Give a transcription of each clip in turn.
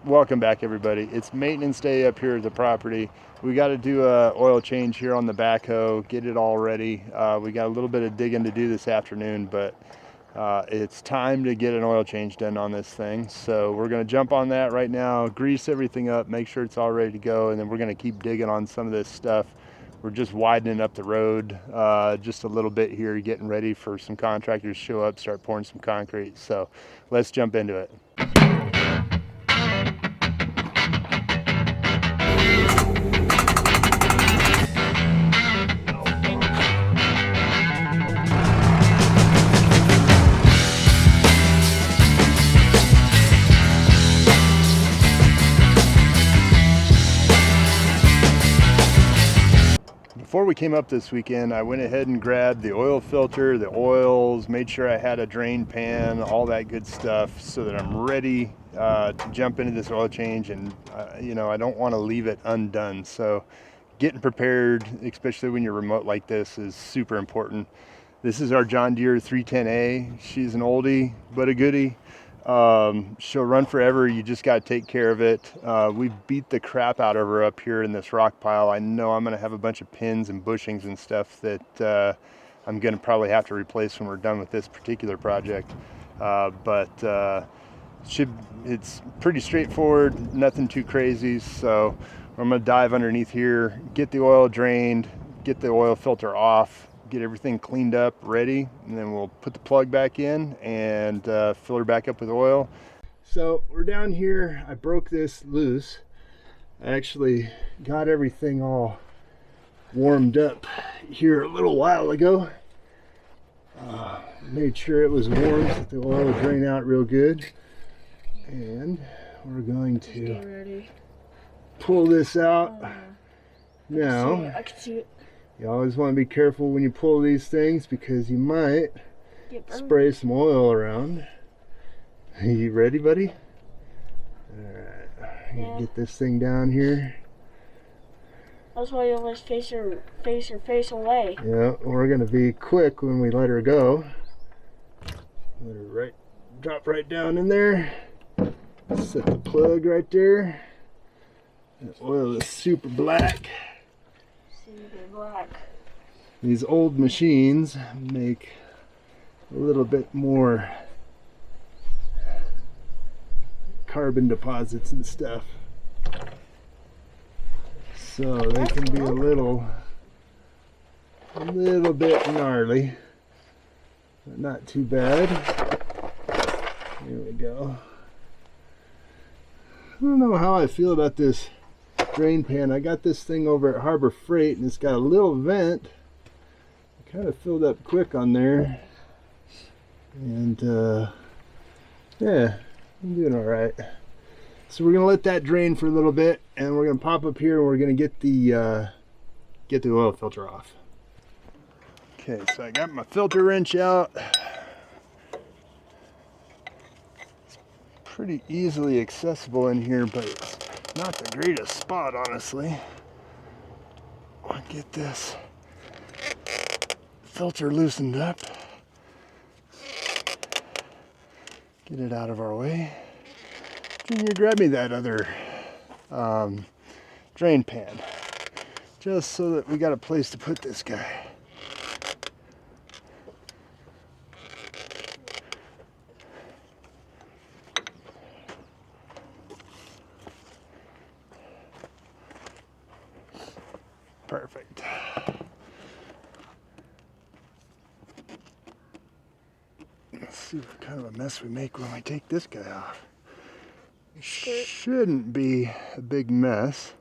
Welcome back, everybody. It's maintenance day up here at the property. We got to do a oil change here on the backhoe, get it all ready. We got a little bit of digging to do this afternoon, but it's time to get an oil change done on this thing. So we're going to jump on that right now, grease everything up, make sure it's all ready to go, and then we're going to keep digging on some of this stuff. We're just widening up the road just a little bit here, getting ready for some contractors to show up, start pouring some concrete. So let's jump into it. Before we came up this weekend, I went ahead and grabbed the oil filter, the oils, made sure I had a drain pan, all that good stuff, so that I'm ready to jump into this oil change. And I don't want to leave it undone. So getting prepared, especially when you're remote like this, is super important. This is our John Deere 310A. She's an oldie but a goodie. She'll run forever. You just got to take care of it. We beat the crap out of her up here in this rock pile. I know I'm going to have a bunch of pins and bushings and stuff that I'm going to probably have to replace when we're done with this particular project. It's pretty straightforward, nothing too crazy. So I'm going to dive underneath here, get the oil drained, get the oil filter off, get everything cleaned up, ready, and then we'll put the plug back in and fill her back up with oil. So we're down here. I broke this loose. I actually got everything all warmed up here a little while ago. Made sure it was warm so the oil would drain out real good. And we're going to pull this out now. I can see it. You always want to be careful when you pull these things because you might spray some oil around. Are you ready, buddy? Alright, Yeah. get this thing down here. That's why you always face your face away. Yeah, we're going to be quick when we let her go. Let her drop right down in there. Set the plug right there. The oil is super black. Black. These old machines make a little bit more carbon deposits and stuff, so they can be a little bit gnarly, but not too bad. Here we go. I don't know how I feel about this drain pan. I got this thing over at Harbor Freight and it's got a little vent. It kind of filled up quick on there, and yeah, I'm doing all right. So we're gonna let that drain for a little bit, and we're gonna pop up here and we're gonna get the oil filter off. Okay, so I got my filter wrench out. It's pretty easily accessible in here, but it's not the greatest spot, honestly. I'll get this filter loosened up. Get it out of our way. Junior, grab me that other drain pan, just so that we got a place to put this guy. Perfect. Let's see what kind of a mess we make when we take this guy off. Shouldn't be a big mess.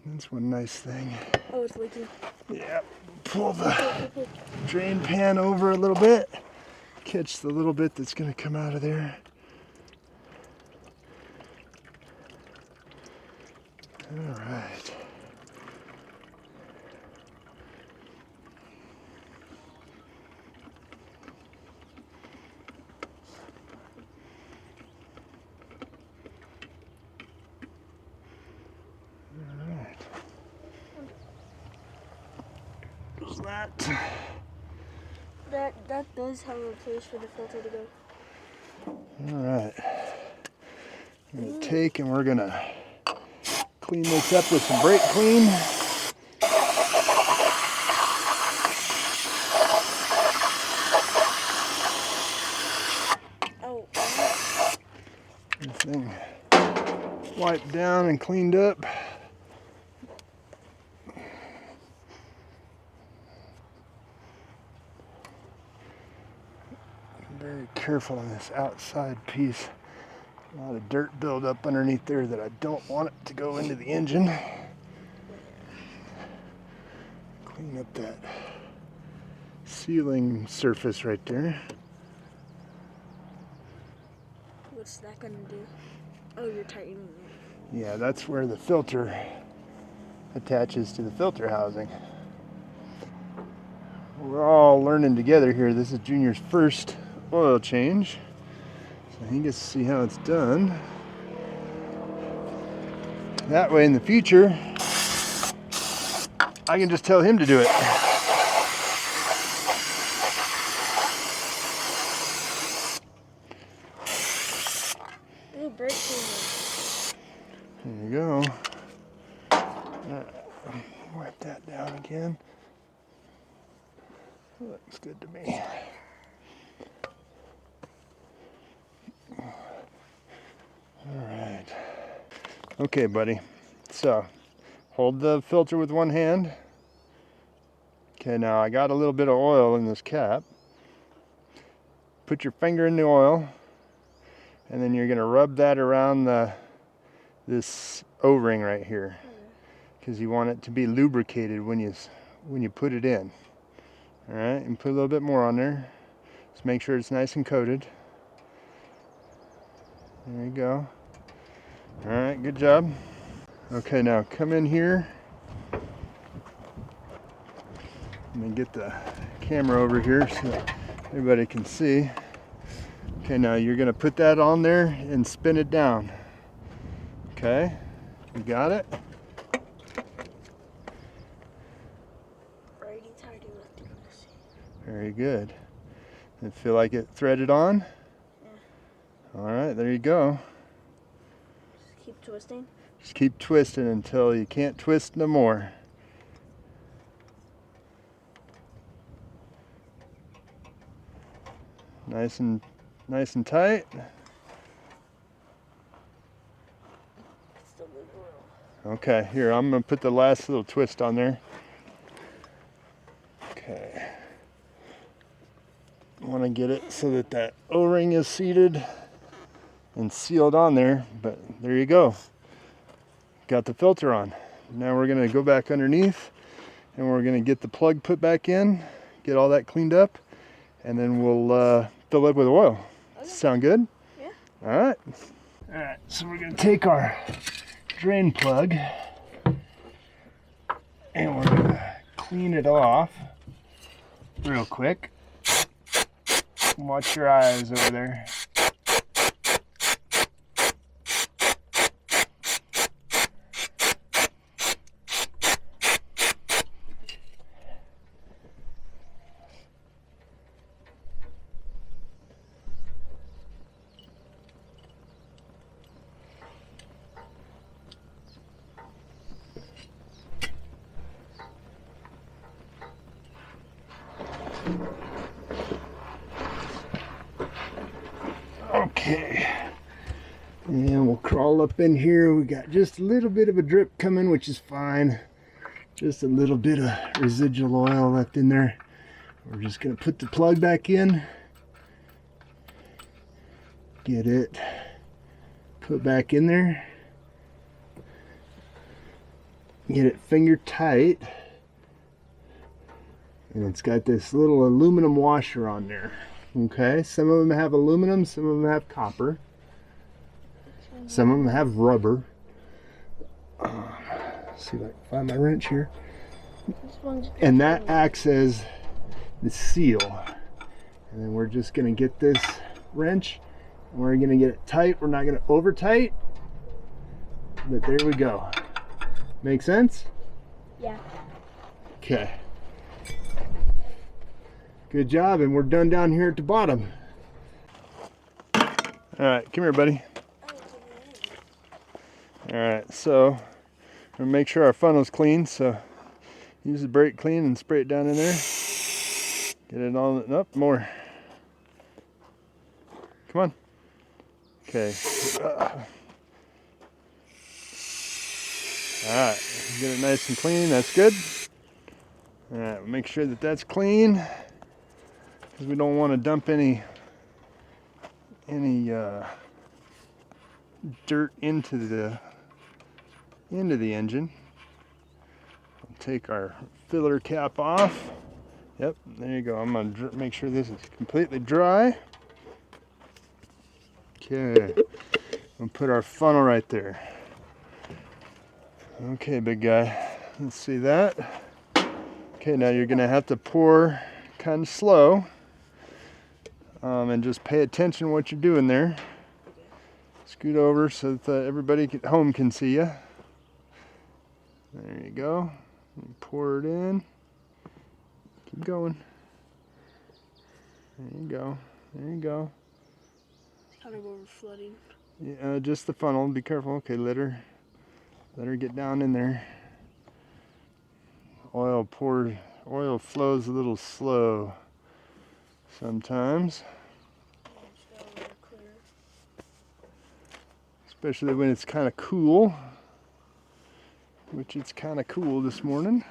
That's one nice thing. Oh, it's leaking. Yeah, pull the drain pan over a little bit. Catch the little bit that's going to come out of there. All right. That does have a place for the filter to go. All right. I'm gonna take and we're gonna clean this up with some brake clean. Oh. This thing wiped down and cleaned up. Very careful on this outside piece. A lot of dirt buildup underneath there that I don't want it to go into the engine. Clean up that sealing surface right there. What's that gonna do? Oh, you're tightening it. Yeah, that's where the filter attaches to the filter housing. We're all learning together here. This is Junior's first oil change, so he gets to see how it's done. That way in the future, I can just tell him to do it. Ooh, brake cleaner. There you go. Wipe that down again. Looks good to me. Alright. Okay, buddy. So, hold the filter with one hand. Okay, now I got a little bit of oil in this cap. Put your finger in the oil, and then you're going to rub that around this O-ring right here, because you want it to be lubricated when you put it in. All right, and put a little bit more on there. Just make sure it's nice and coated. There you go. All right, good job. Okay, now come in here. Let me get the camera over here so that everybody can see. Okay, now you're gonna put that on there and spin it down. Okay, you got it? Very good. And feel like it threaded on? Yeah. All right, there you go. Just keep twisting. Just keep twisting until you can't twist no more. Nice and tight. Still move a little. Okay, here, I'm gonna put the last little twist on there. Okay. I want to get it so that that O-ring is seated and sealed on there, but there you go. Got the filter on. Now we're going to go back underneath and we're going to get the plug put back in, get all that cleaned up, and then we'll fill it with oil. Okay. Sound good? Yeah. All right. All right, so we're going to take our drain plug and we're going to clean it off real quick. Watch your eyes over there. Okay, and we'll crawl up in here. We got just a little bit of a drip coming, which is fine. Just a little bit of residual oil left in there. We're just gonna put the plug back in, get it put back in there, get it finger tight, and it's got this little aluminum washer on there. Okay, some of them have aluminum, some of them have copper, some of them have rubber. See if I can find my wrench here. And that acts as the seal. And then we're just going to get this wrench and we're going to get it tight. We're not going to over tight, but there we go. Make sense? Yeah. Okay. Good job, and we're done down here at the bottom. All right, come here, buddy. All right, so we'll make sure our funnel's clean. So use the brake clean and spray it down in there. Get it on, up more. Come on. Okay. All right, get it nice and clean. That's good. All right, make sure that that's clean, because we don't want to dump any dirt into the engine. I'll take our filler cap off. Yep, there you go. I'm gonna make sure this is completely dry. Okay, we'll put our funnel right there. Okay, big guy. Let's see that. Okay, now you're gonna have to pour kind of slow, and just pay attention to what you're doing there. Scoot over so that everybody at home can see you. There you go. Pour it in. Keep going. There you go. There you go. Kind of over flooding. Yeah, just the funnel. Be careful. Okay, let her get down in there. Oil flows a little slow sometimes, especially when it's kind of cool, which it's kind of cool this morning.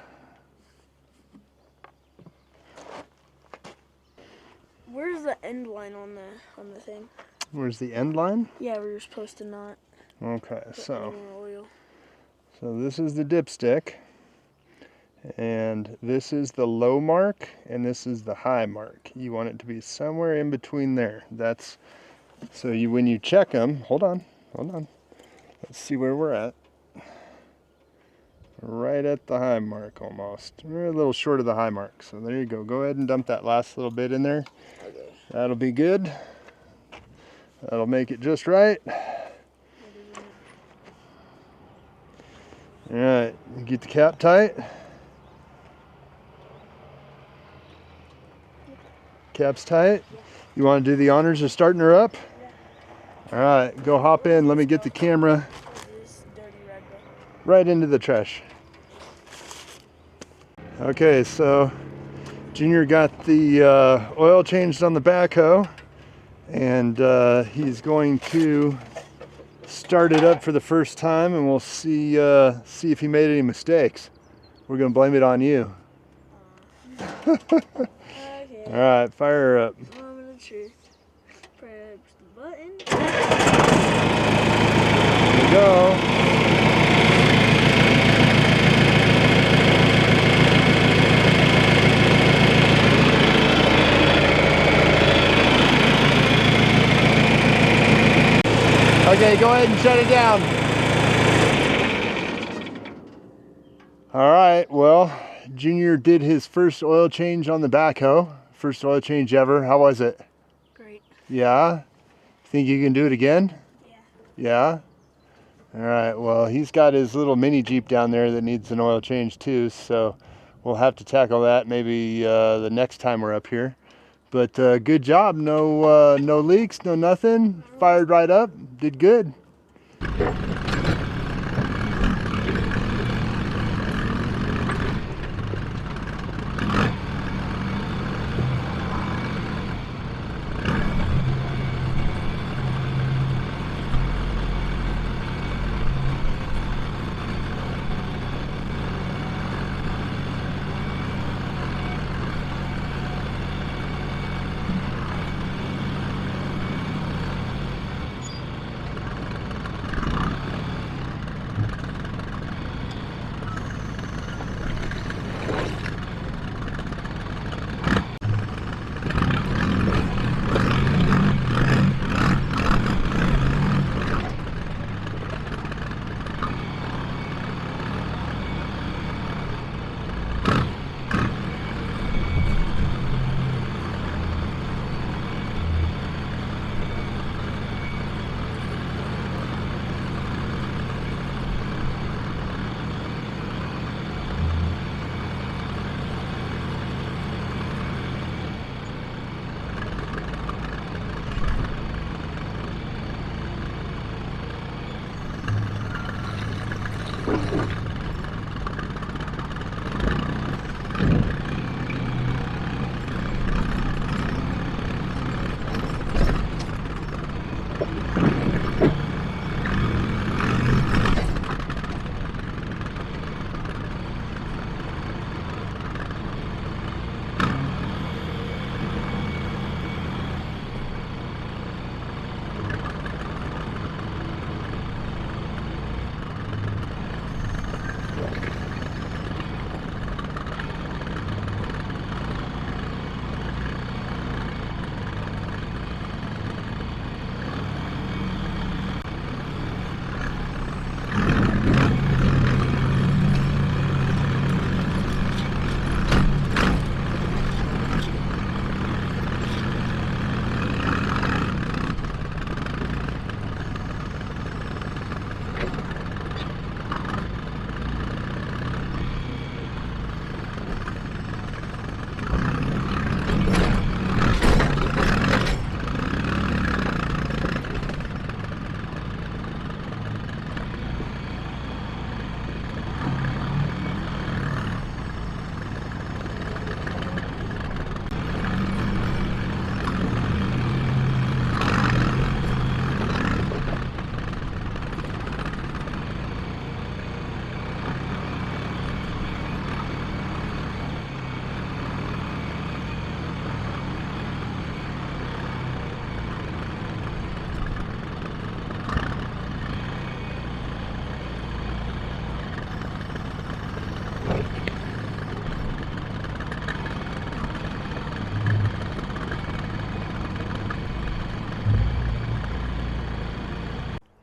Where's the end line on the thing? Where's the end line? Yeah, where you're supposed to not. Okay, put so any more oil. so this is the dipstick, and this is the low mark, and this is the high mark. You want it to be somewhere in between there. That's so you when you check them. Hold on. Let's see where we're at. Right at the high mark almost. We're a little short of the high mark. So there you go. Go ahead and dump that last little bit in there. Okay. That'll be good. That'll make it just right. All right, get the cap tight. Cap's tight. You want to do the honors of starting her up? All right, go hop in. Let me get the camera right into the trash. Okay, so Junior got the oil changed on the backhoe, and he's going to start it up for the first time, and we'll see if he made any mistakes. We're gonna blame it on you. Okay. All right, fire her up. I'm gonna press the button. There we go. Okay, go ahead and shut it down. All right, well, Junior did his first oil change on the backhoe. First oil change ever. How was it? Great. Yeah? Think you can do it again? Yeah. Yeah? All right, well, he's got his little mini Jeep down there that needs an oil change too, so we'll have to tackle that maybe the next time we're up here. But good job. No leaks, no nothing. Fired right up. Did good.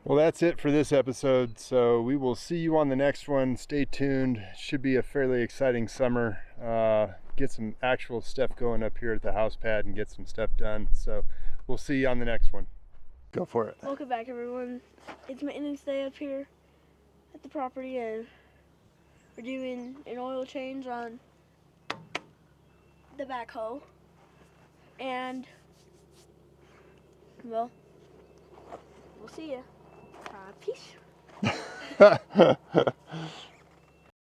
Well, that's it for this episode. So we will see you on the next one. Stay tuned. Should be a fairly exciting summer. Get some actual stuff going up here at the house pad and get some stuff done. So we'll see you on the next one. Go for it. Welcome back, everyone. It's maintenance day up here at the property, and we're doing an oil change on the backhoe. And, well, we'll see ya. Peace.